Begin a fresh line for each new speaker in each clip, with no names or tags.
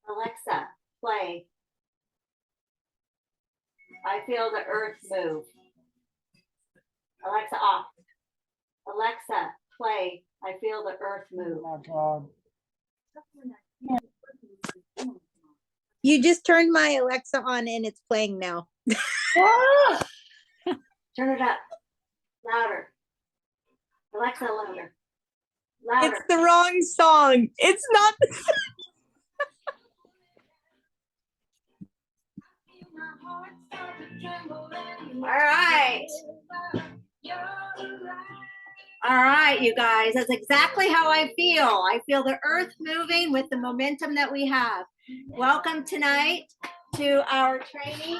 Alexa, play. I feel the earth move. Alexa, off. Alexa, play. I feel the earth move.
Oh my God.
You just turned my Alexa on and it's playing now.
Turn it up. Louder. Alexa, louder. Louder.
It's the wrong song. It's not.
All right. All right, you guys. That's exactly how I feel. I feel the earth moving with the momentum that we have. Welcome tonight to our training.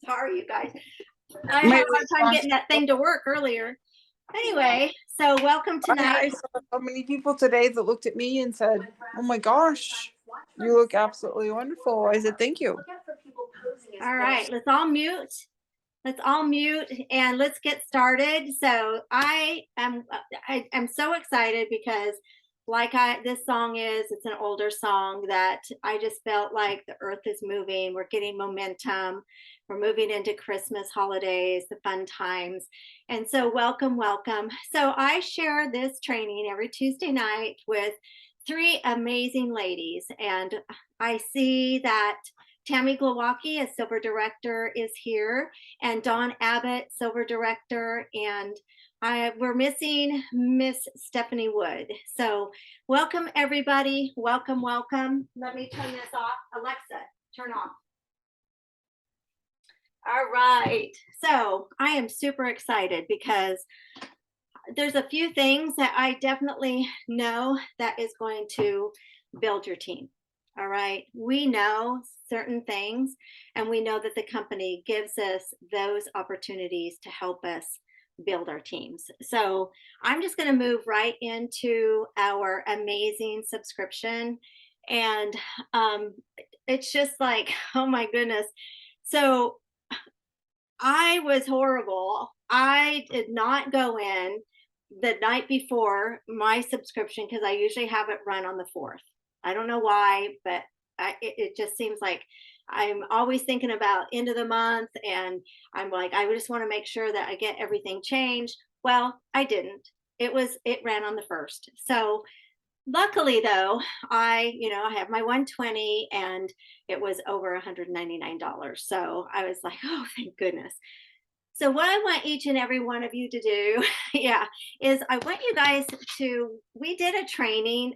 Sorry, you guys. I had a hard time getting that thing to work earlier. Anyway, so welcome tonight.
I saw so many people today that looked at me and said, "Oh my gosh, you look absolutely wonderful." I said, "Thank you."
All right, let's all mute. Let's all mute and let's get started. So I'm so excited because this song it's an older song that I just felt like the earth is moving. We're getting momentum. We're moving into Christmas holidays, the fun times. And so welcome. So I share this training every Tuesday night with three amazing ladies. And I see that Tammy Glowacki, as Silver Director, is here, and Dawn Abbott, Silver Director, and we're missing Miss Stephanie Wood. So welcome, everybody. Welcome. Let me turn this off. Alexa, turn off. All right. So I am super excited because there's a few things that I definitely know that is going to build your team. All right. We know certain things, and we know that the company gives us those opportunities to help us build our teams. So I'm just going to move right into our amazing subscription. And it's just like, oh my goodness. So I was horrible. I did not go in the night before my subscription because I usually have it run on the 4th. I don't know why, but it just seems like I'm always thinking about end of the month, and I'm like, I just want to make sure that I get everything changed. Well, I didn't. It ran on the 1st. So luckily though, I have my 120 and it was over $199. So I was like, oh, thank goodness. So what I want each and every one of you to do, is I want you guys we did a training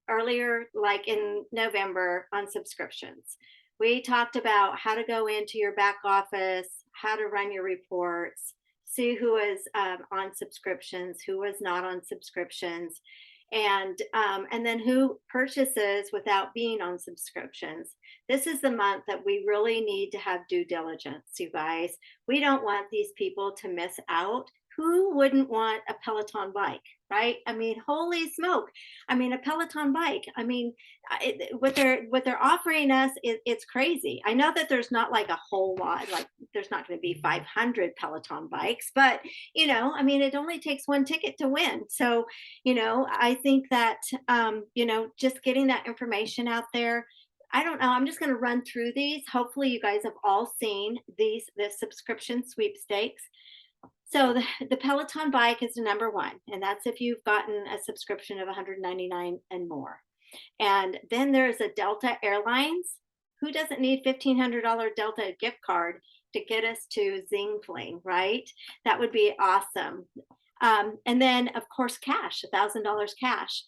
earlier, like in November, on subscriptions. We talked about how to go into your back office, how to run your reports, see who is on subscriptions, who was not on subscriptions, and then who purchases without being on subscriptions. This is the month that we really need to have due diligence, you guys. We don't want these people to miss out. Who wouldn't want a Peloton bike, right? I mean, holy smoke. I mean, a Peloton bike. I mean, what they're offering us, it's crazy. I know that there's not like a whole lot, like there's not going to be 500 Peloton bikes, but I mean, it only takes one ticket to win. So, I think that, just getting that information out there. I don't know. I'm just going to run through these. Hopefully you guys have all seen the subscription sweepstakes. So the Peloton bike is the number one, and that's if you've gotten a subscription of $199 and more. And then there's a Delta Airlines. Who doesn't need $1,500 Delta gift card to get us to Zing Fling, right? That would be awesome. And then, of course, cash, $1,000 cash.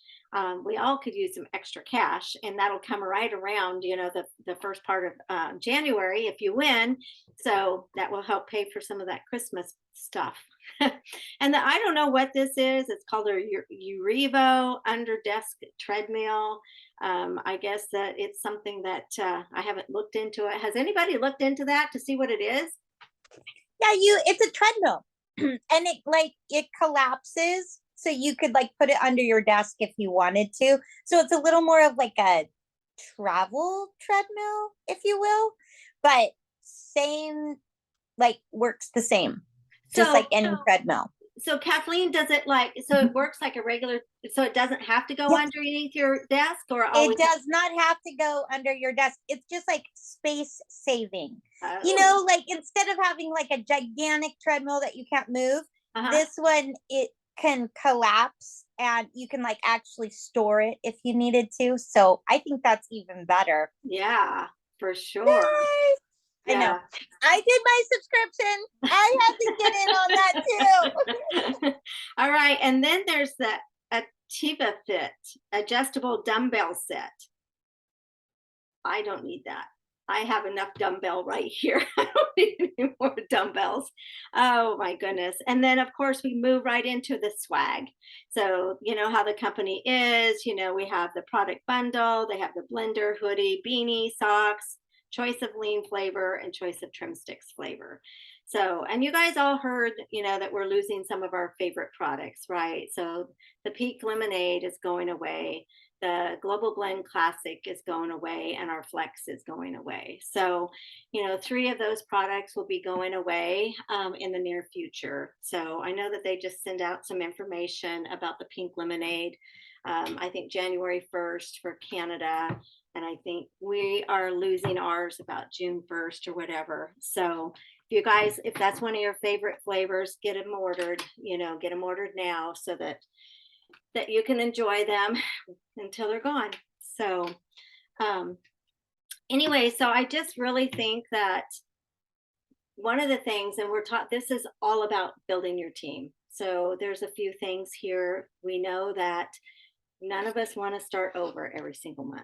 We all could use some extra cash, and that'll come right around, the first part of January if you win. So that will help pay for some of that Christmas stuff. And I don't know what this is. It's called a Eurevo under desk treadmill. I guess that it's something that I haven't looked into it. Has anybody looked into that to see what it is?
Yeah, it's a treadmill. And it collapses, so you could put it under your desk if you wanted to. So it's a little more of like a travel treadmill, if you will, but same, works the same, just like any treadmill.
So Kathleen, does it like, so it works like a regular, so it doesn't have to go
Yes.
underneath your desk or
It
always?
does not have to go under your desk. It's just like space saving. You
Oh,
know, like instead of having like a gigantic treadmill that you can't move,
uh-huh.
this one, it can collapse and you can like actually store it if you needed to. So I think that's even better.
Yeah, for sure.
I know.
Yeah.
I did my subscription. I had to get in on that too.
All right. And then there's the Ativa Fit adjustable dumbbell set. I don't need that. I have enough dumbbell right here. I don't need any more dumbbells. Oh my goodness. And then of course we move right into the swag. So you know how the company is, you know, we have the product bundle, they have the blender, hoodie, beanie, socks, choice of lean flavor, and choice of trim sticks flavor. So, and you guys all heard, you know, that we're losing some of our favorite products, right? So the Peak Lemonade is going away, the Global Blend Classic is going away, and our Flex is going away. So, you know, 3 of those products will be going away in the near future. So I know that they just send out some information about the Pink Lemonade. I think January 1st for Canada. And I think we are losing ours about June 1st or whatever. So if you guys, if that's one of your favorite flavors, get them ordered, you know, get them ordered now so that you can enjoy them until they're gone. So anyway, so I just really think that one of the things, and we're taught, this is all about building your team. So there's a few things here. We know that none of us want to start over every single month.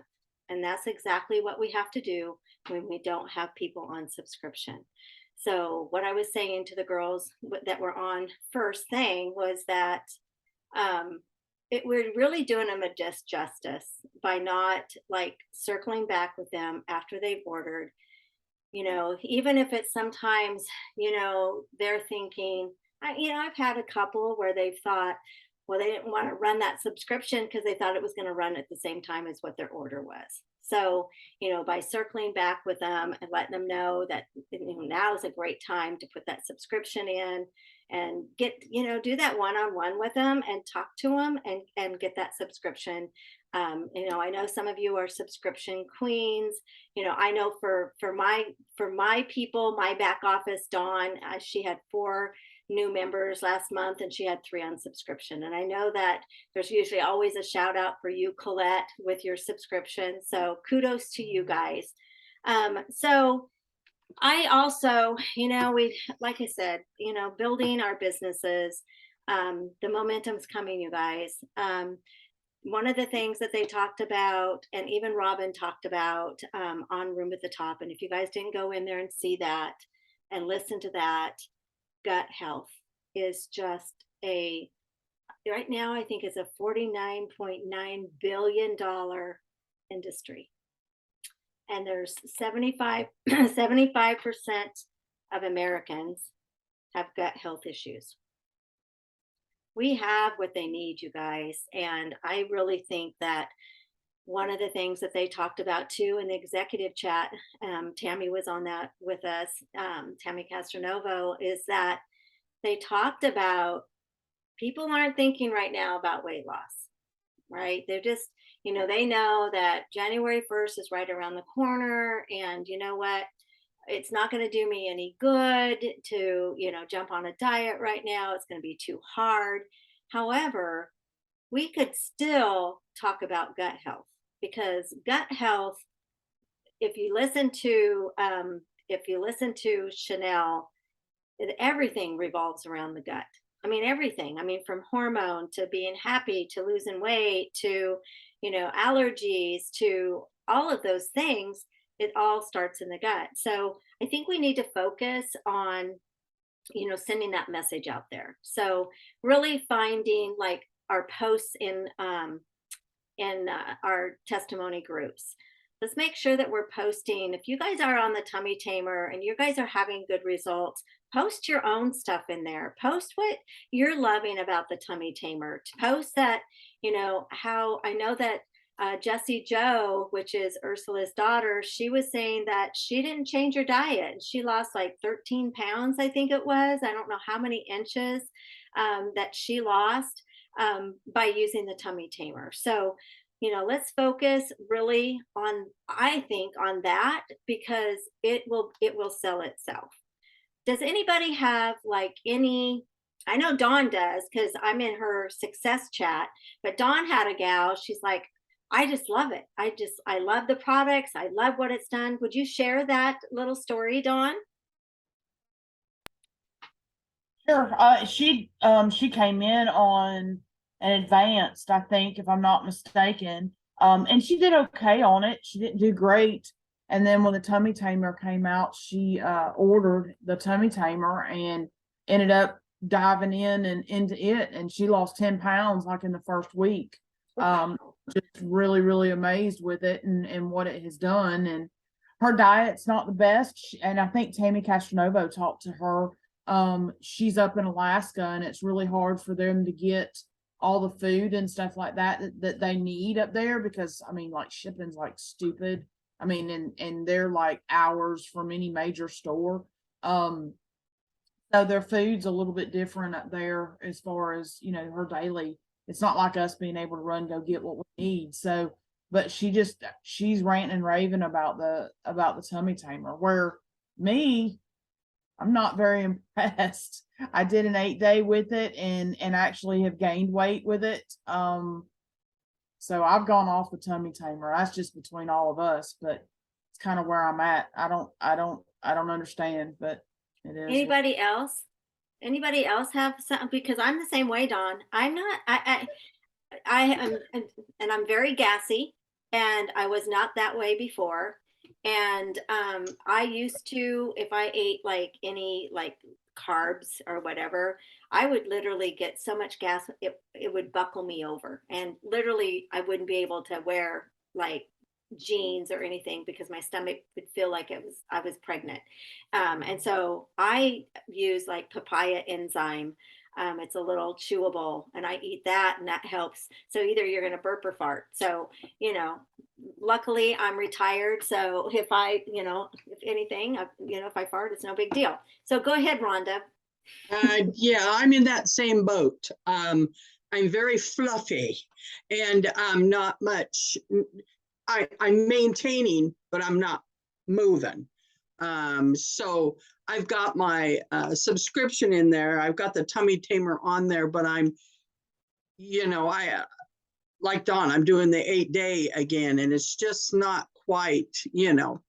And that's exactly what we have to do when we don't have people on subscription. So what I was saying to the girls that were on first thing was that we're really doing them a disjustice by not like circling back with them after they've ordered. You know, even if it's sometimes, you know, they're thinking, I've had a couple where they've thought, well, they didn't want to run that subscription because they thought it was going to run at the same time as what their order was. So, you know, by circling back with them and letting them know that, you know, now is a great time to put that subscription in and get, you know, do that one-on-one with them and talk to them and get that subscription. You know, I know some of you are subscription queens. You know, I know for my people, my back office, Dawn, she had 4 new members last month and she had 3 on subscription. And I know that there's usually always a shout out for you, Colette, with your subscription. So kudos to you guys. So I also, you know, like I said, you know, building our businesses, the momentum's coming, you guys. One of the things that they talked about, and even Robin talked about on Room at the Top, and if you guys didn't go in there and see that and listen to that, gut health is just right now, I think it's a $49.9 billion industry. And there's 75% of Americans have gut health issues. We have what they need, you guys. And I really think that one of the things that they talked about too in the executive chat, Tammy was on that with us, Tammy Castronovo, is that they talked about people aren't thinking right now about weight loss, right? They're just, you know, they know that January 1st is right around the corner. And you know what? It's not going to do me any good to, you know, jump on a diet right now. It's going to be too hard. However, we could still talk about gut health because gut health, if you listen to Chanel, everything revolves around the gut. I mean, everything. I mean, from hormone to being happy to losing weight to, you know, allergies to all of those things, it all starts in the gut. So I think we need to focus on, you know, sending that message out there. So really finding like our posts in our testimony groups. Let's make sure that we're posting. If you guys are on the Tummy Tamer and you guys are having good results, post your own stuff in there. Post what you're loving about the Tummy Tamer. Post that, you know, how I know that Jessie Joe, which is Ursula's daughter, she was saying that she didn't change her diet. She lost like 13 pounds, I think it was. I don't know how many inches that she lost by using the tummy tamer. So, let's focus really on, I think, on that, because it will sell itself. Does anybody have like any? I know Dawn does, because I'm in her success chat, but Dawn had a gal, she's like, I just love it. I love the products. I love what it's done. Would you share that little story, Dawn?
Sure. She came in on an advanced, I think, if I'm not mistaken. And she did okay on it. She didn't do great. And then when the tummy tamer came out, she ordered the tummy tamer and ended up diving in and into it. And she lost 10 pounds like in the first week. Just really, really amazed with it and what it has done. And her diet's not the best. And I think Tammy Castronovo talked to her. She's up in Alaska, and it's really hard for them to get all the food and stuff like that they need up there, because I mean, like, shipping's like stupid. I mean, and they're like hours from any major store. So their food's a little bit different up there as far as, her daily. It's not like us being able to run, go get what we need. So, but she's ranting and raving about the tummy tamer, where me, I'm not very impressed. I did an 8-day with it and actually have gained weight with it. So I've gone off the tummy tamer. That's just between all of us, but it's kind of where I'm at. I don't understand, but it is.
Anybody else? Anybody else have something? Because I'm the same way, Dawn. I'm not. I am, and I'm very gassy, and I was not that way before. And I used to, if I ate like any like carbs or whatever, I would literally get so much gas, it would buckle me over. And literally, I wouldn't be able to wear like jeans or anything, because my stomach would feel like I was pregnant. And so I use like papaya enzyme. It's a little chewable, and I eat that, and that helps. So either you're going to burp or fart. So, luckily I'm retired. So if if anything, if I fart, it's no big deal. So go ahead, Rhonda.
Yeah, I'm in that same boat. I'm very fluffy, and I'm not much. I'm maintaining, but I'm not moving. So I've got my subscription in there. I've got the tummy tamer on there, but I'm, like Dawn, I'm doing the 8-day again, and it's just not quite, Now,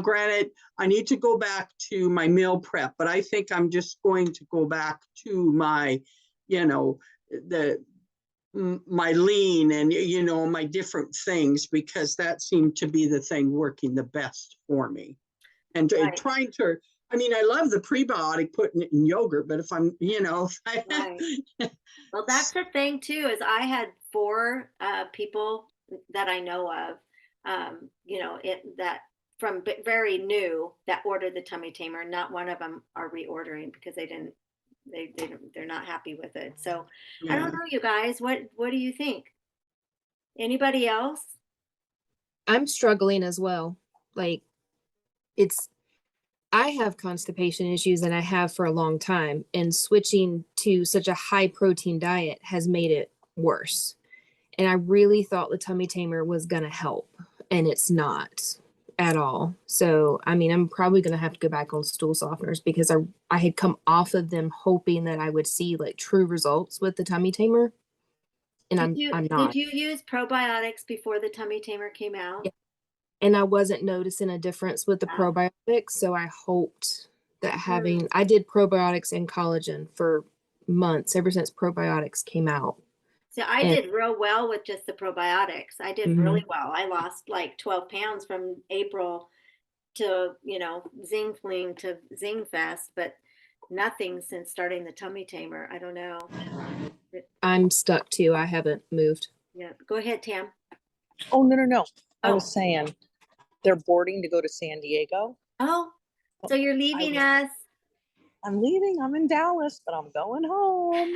granted, I need to go back to my meal prep, but I think I'm just going to go back to my, my lean and, my different things, because that seemed to be the thing working the best for me. And
Right.
trying to, I love the prebiotic, putting it in yogurt, but if I'm,
Right. Well, that's the thing too, is I had 4 people that I know of, that from very new that ordered the tummy tamer. Not one of them are reordering, because they're not happy with it. So I don't know, you guys, what do you think? Anybody else?
I'm struggling as well. Like, I have constipation issues, and I have for a long time, and switching to such a high protein diet has made it worse. And I really thought the tummy tamer was going to help, and it's not at all. So, I'm probably going to have to go back on stool softeners, because I had come off of them hoping that I would see like true results with the tummy tamer. And I'm not.
Did you use probiotics before the tummy tamer came out?
Yeah. And I wasn't noticing a difference with the
Wow.
probiotics. So I hoped that I did probiotics and collagen for months, ever since probiotics came out.
So I did real well with just the probiotics. I did really well. I lost like 12 pounds from April to, Zing Fling to Zing Fest, but nothing since starting the tummy tamer. I don't know.
I'm stuck too. I haven't moved.
Yeah. Go ahead, Tam.
Oh, no. I
Oh.
was saying they're boarding to go to San Diego.
Oh, so you're leaving us.
I'm leaving. I'm in Dallas, but I'm going home.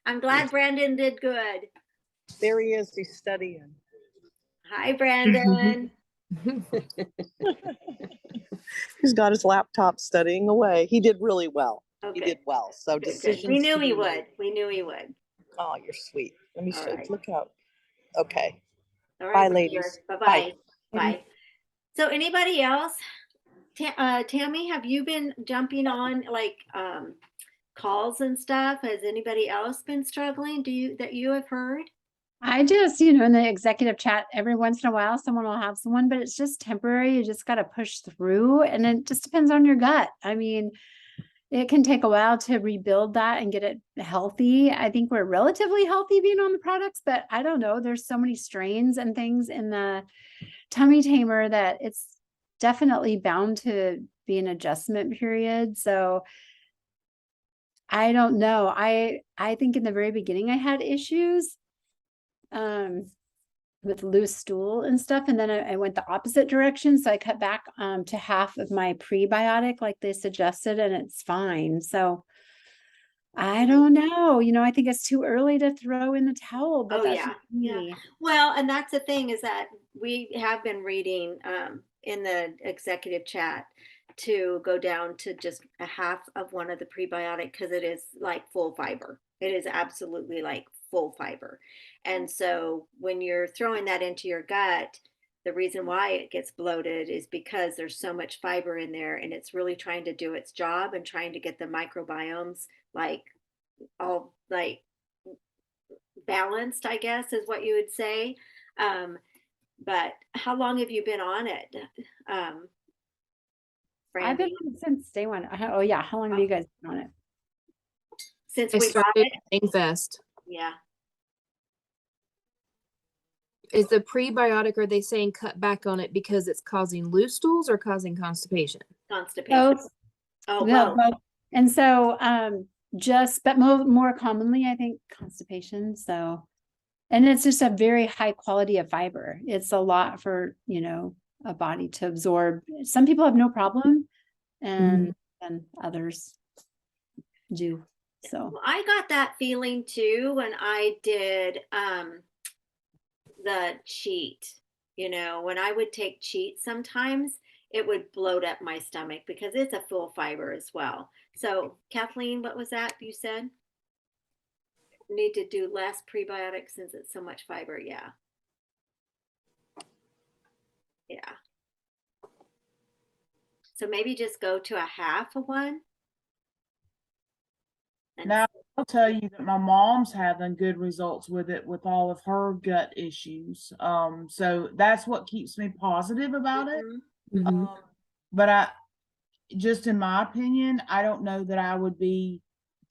I'm glad Brandon did good.
There he is. He's studying.
Hi, Brandon.
He's got his laptop studying away. He did really well.
Oh,
He
good.
did well. So
Good, good.
decisions.
We knew
to
he
be
would.
made.
We knew he would.
Oh, you're sweet. Let me
All
show.
right.
Look out. Okay.
All
Bye,
right,
ladies.
Bye-bye.
Bye.
Bye. So anybody else? Tammy, have you been jumping on like calls and stuff? Has anybody else been struggling? That you have heard?
I just, in the executive chat, every once in a while, someone will have someone, but it's just temporary. You just got to push through. And it just depends on your gut. I mean, it can take a while to rebuild that and get it healthy. I think we're relatively healthy being on the products, but I don't know. There's so many strains and things in the tummy tamer that it's definitely bound to be an adjustment period. So I don't know. I think in the very beginning I had issues with loose stool and stuff, and then I went the opposite direction, so I cut back to half of my prebiotic like they suggested, and it's fine. So I don't know, I think it's too early to throw in the towel, but
Oh,
that's
yeah.
just
Yeah.
me.
Well, and that's the thing is that we have been reading in the executive chat to go down to just a half of one of the prebiotic because it is like full fiber. It is absolutely like full fiber. And so when you're throwing that into your gut, the reason why it gets bloated is because there's so much fiber in there and it's really trying to do its job and trying to get the microbiomes like all like balanced, I guess is what you would say. But how long have you been on it?
I've been
Brandy?
on it since day one. Oh yeah, how long have you guys been on it?
Since
I
we got
started
it?
Fest.
Yeah.
Is the prebiotic, are they saying cut back on it because it's causing loose stools or causing constipation?
Constipation. Oh,
No,
well,
both. And so but more commonly I think constipation. So, and it's just a very high quality of fiber. It's a lot for a body to absorb. Some people have no problem and others do. So
I got that feeling too when I did the cheat. When I would take cheat sometimes it would bloat up my stomach because it's a full fiber as well. So Kathleen, what was that you said? Need to do less prebiotics since it's so much fiber. Yeah. So maybe just go to a half of one.
Now, I'll tell you that my mom's having good results with it with all of her gut issues. So that's what keeps me positive about it. But just in my opinion, I don't know that I would be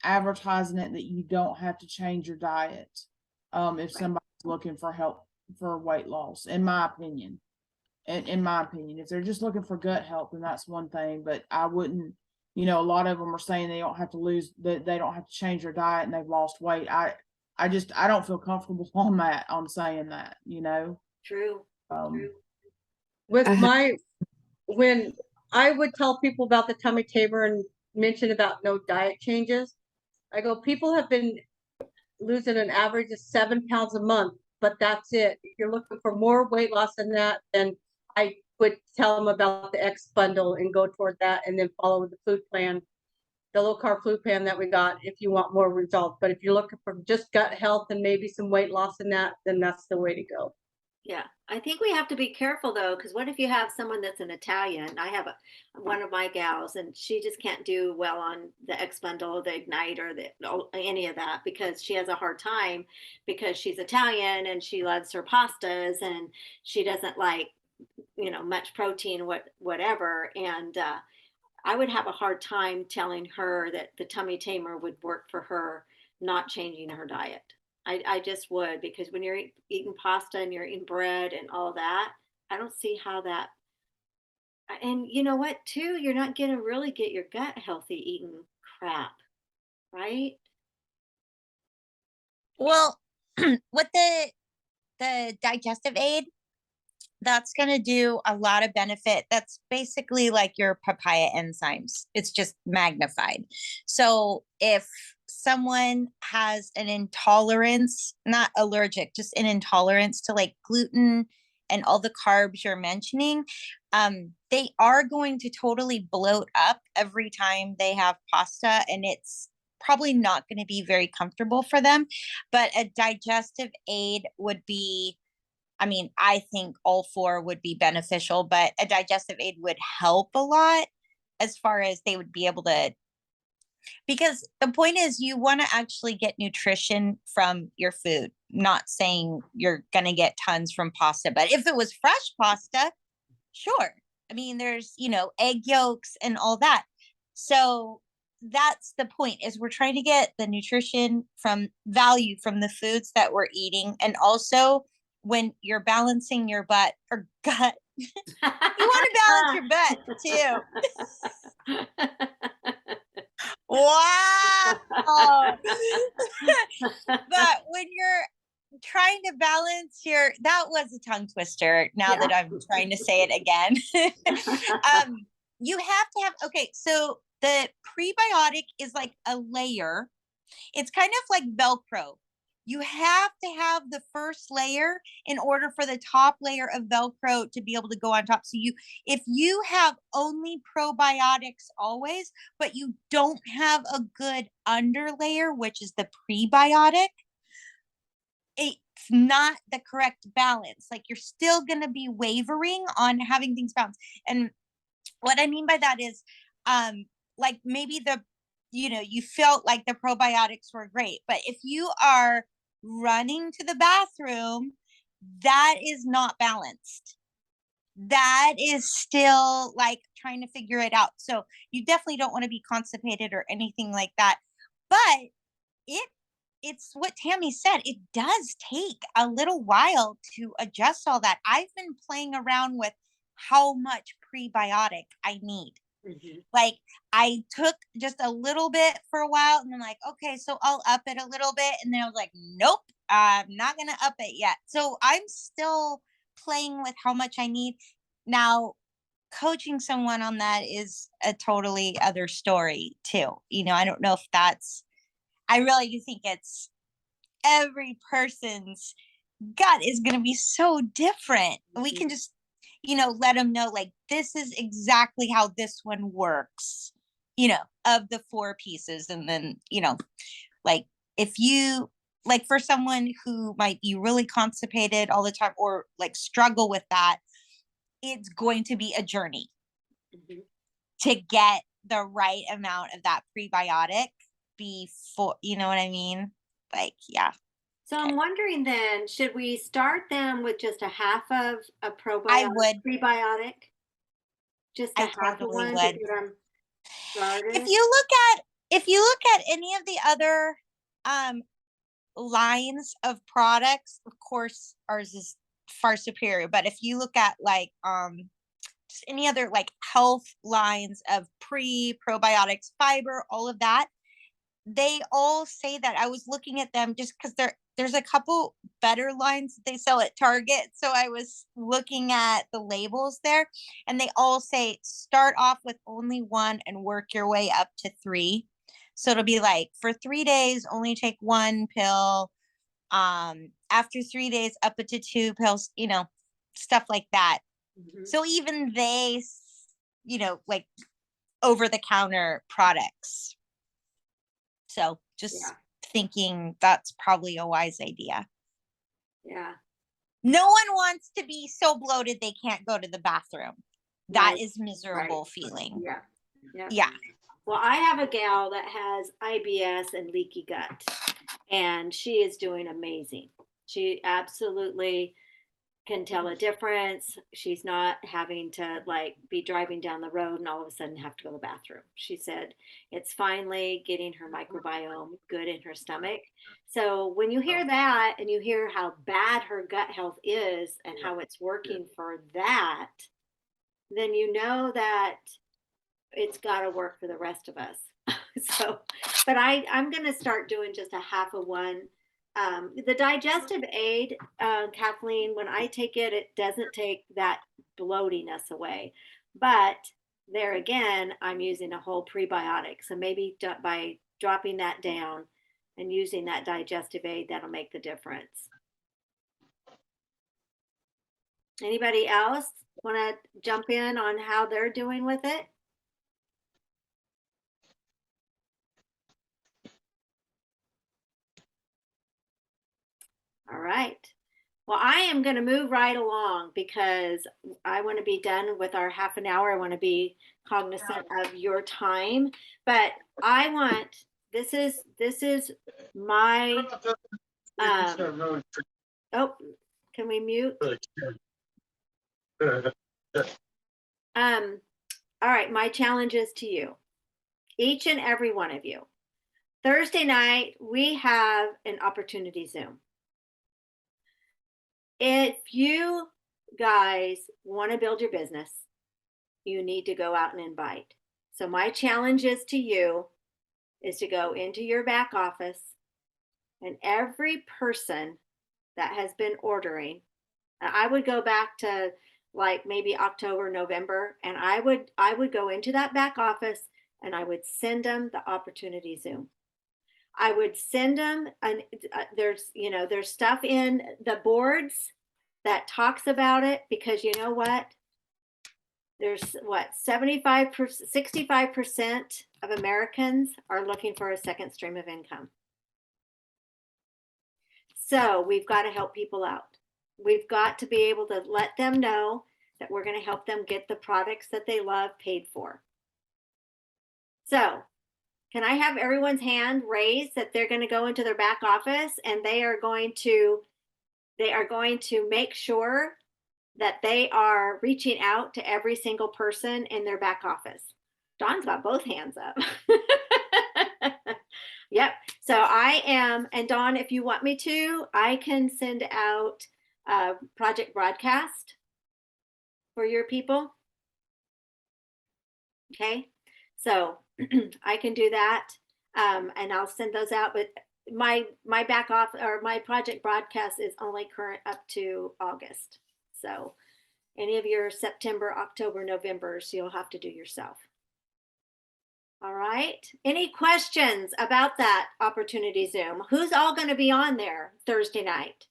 advertising it that you don't have to change your diet. If somebody's looking for help for weight loss, in my opinion. In my opinion, if they're just looking for gut health, then that's one thing, but I wouldn't, a lot of them are saying they don't have to they don't have to change their diet and they've lost weight. I don't feel comfortable on saying that,
True. True.
With
I ha-
when I would tell people about the tummy tamer and mention about no diet changes, I go, people have been losing an average of 7 pounds a month, but that's it. If you're looking for more weight loss than that, then I would tell them about the X bundle and go toward that and then follow the food plan, the low carb food plan that we got if you want more results. But if you're looking for just gut health and maybe some weight loss in that, then that's the way to go.
Yeah, I think we have to be careful though, because what if you have someone that's an Italian? I have one of my gals, and she just can't do well on the X bundle, or the Ignite, or any of that because she has a hard time because she's Italian and she loves her pastas and she doesn't like much protein, whatever. And I would have a hard time telling her that the tummy tamer would work for her, not changing her diet. I just would, because when you're eating pasta and you're eating bread and all that, I don't see how that. And you know what, too? You're not going to really get your gut healthy eating crap, right?
Well, with the digestive aid, that's going to do a lot of benefit. That's basically like your papaya enzymes. It's just magnified. So if someone has an intolerance, not allergic, just an intolerance to like gluten and all the carbs you're mentioning, they are going to totally bloat up every time they have pasta, and it's probably not going to be very comfortable for them. But a digestive aid would be, I mean, I think all four would be beneficial, but a digestive aid would help a lot as far as they would be able to, because the point is you want to actually get nutrition from your food, not saying you're going to get tons from pasta. But if it was fresh pasta, sure. I mean, there's, egg yolks and all that. So that's the point, is we're trying to get the nutrition from value from the foods that we're eating. And also when you're balancing your butt or gut, you want to balance your butt too. Wow. But when you're trying to balance that was a tongue twister now that I'm trying to say it again. You have to have, okay, so the prebiotic is like a layer. It's kind of like Velcro. You have to have the first layer in order for the top layer of Velcro to be able to go on top. So if you have only probiotics always, but you don't have a good underlayer, which is the prebiotic, it's not the correct balance. Like, you're still going to be wavering on having things balanced. And what I mean by that is, like, maybe you felt like the probiotics were great, but if you are running to the bathroom, that is not balanced. That is still like trying to figure it out. So you definitely don't want to be constipated or anything like that. But it's what Tammy said. It does take a little while to adjust all that. I've been playing around with how much prebiotic I need. Like, I took just a little bit for a while, and then like, okay, so I'll up it a little bit. And then I was like, nope, I'm not going to up it yet. So I'm still playing with how much I need. Now, coaching someone on that is a totally other story too. I don't know if I really do think it's every person's gut is going to be so different. We can just, let them know, like, this is exactly how this one works, of the 4 pieces. And then, like, if you, like, for someone who might be really constipated all the time or like struggle with that, it's going to be a journey to get the right amount of that prebiotic before, you know what I mean? Like, yeah.
So I'm wondering then, should we start them with just a half of a
I would.
prebiotic? Just a
I
half of
totally
one
would.
to get them started?
If you look at any of the other lines of products, of course ours is far superior. But if you look at like just any other like health lines of probiotics, fiber, all of that, they all say that. I was looking at them just because there's a couple better lines that they sell at Target. So I was looking at the labels there, and they all say start off with only 1 and work your way up to 3. So it'll be like, for 3 days, only take 1 pill. After 3 days, up it to 2 pills, stuff like that. So even they, like over the counter products. So just thinking that's probably a wise idea.
Yeah.
No one wants to be so bloated they can't go to the bathroom. That
Right.
is miserable feeling.
Yeah.
Yeah.
Well, I have a gal that has IBS and leaky gut, and she is doing amazing. She absolutely can tell a difference. She's not having to like be driving down the road and all of a sudden have to go to the bathroom. She said it's finally getting her microbiome good in her stomach. So when you hear that and you hear how bad her gut health is and how it's working for that, then you know that it's got to work for the rest of us. So, but I'm going to start doing just a half of one. The digestive aid, Kathleen, when I take it, it doesn't take that bloatiness away. But there again, I'm using a whole prebiotic. So maybe by dropping that down and using that digestive aid, that'll make the difference. Anybody else want to jump in on how they're doing with it? All right. Well, I am going to move right along because I want to be done with our half an hour. I want to be cognizant of your time, but I want, this is my, oh, can we mute? All right, my challenge is to you, each and every one of you. Thursday night, we have an opportunity Zoom. If you guys want to build your business, you need to go out and invite. So my challenge is to you is to go into your back office, and every person that has been ordering, and I would go back to like maybe October, November, and I would go into that back office and I would send them the opportunity Zoom. I would send them, there's stuff in the boards that talks about it, because you know what? There's 65% of Americans are looking for a second stream of income. So we've got to help people out. We've got to be able to let them know that we're going to help them get the products that they love paid for. So can I have everyone's hand raised that they're going to go into their back office and they are going to make sure that they are reaching out to every single person in their back office? Dawn's got both hands up. Yep. So I am, and Dawn, if you want me to, I can send out a project broadcast for your people. Okay. So I can do that. And I'll send those out, but my back off, or my project broadcast is only current up to August. So any of your September, October, Novembers, you'll have to do yourself. All right. Any questions about that opportunity Zoom? Who's all going to be on there Thursday night?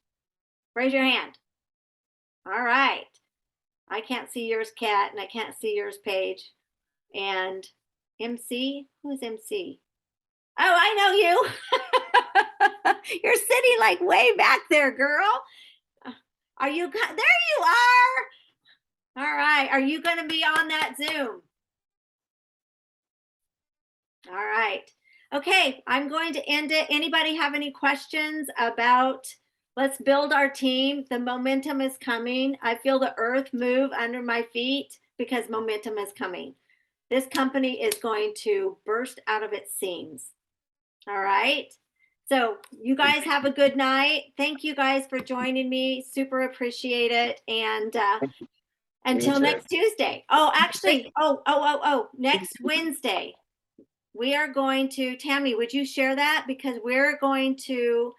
Raise your hand. All right. I can't see yours, Kat, and I can't see yours, Paige. And MC? Who's MC? Oh, I know you. You're sitting like way back there, girl. Are you? There you are. All right. Are you going to be on that Zoom? All right. Okay. I'm going to end it. Anybody have any questions about let's build our team? The momentum is coming. I feel the earth move under my feet because momentum is coming. This company is going to burst out of its seams. All right. So you guys have a good night. Thank you guys for joining me. Super appreciate it. And until next Tuesday. Oh, actually, next Wednesday, we are going to, Tammy, would you share that? Because we're going to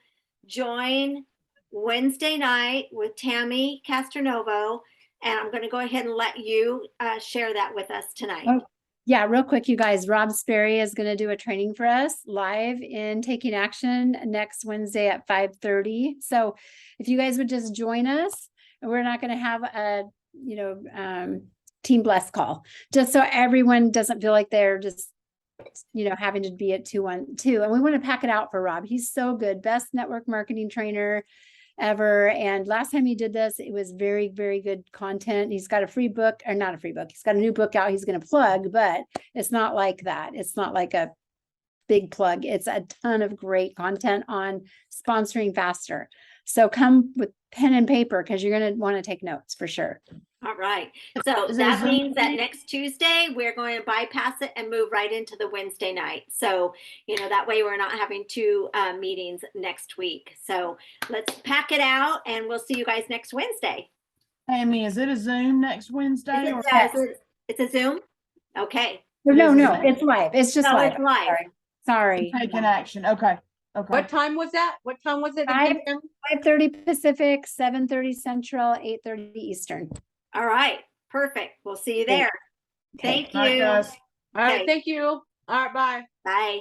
join Wednesday night with Tammy Castronovo, and I'm going to go ahead and let you share that with us tonight.
Oh, yeah, real quick, you guys, Rob Sperry is going to do a training for us live in Taking Action next Wednesday at 5:30. So if you guys would just join us, and we're not going to have a, Team Bless call, just so everyone doesn't feel like they're just, having to be at 212. And we want to pack it out for Rob. He's so good. Best network marketing trainer ever. And last time he did this, it was very, very good content. He's got a free book, or not a free book. He's got a new book out he's going to plug, but it's not like that. It's not like a big plug. It's a ton of great content on sponsoring faster. So come with pen and paper, because you're going to want to take notes for sure.
All right. So that means that next Tuesday, we're going to bypass it and move right into the Wednesday night. So, that way we're not having two meetings next week. So let's pack it out, and we'll see you guys next Wednesday.
Amy, is it a Zoom next Wednesday?
It's a Zoom? Okay.
No, it's live. It's just live.
It's live.
Sorry.
Taking action. Okay.
What time was that? What time was it?
5:30 Pacific, 7:30 Central, 8:30 Eastern.
All right. Perfect. We'll see you there. Thank you.
All right. Thank you. All right. Bye.
Bye.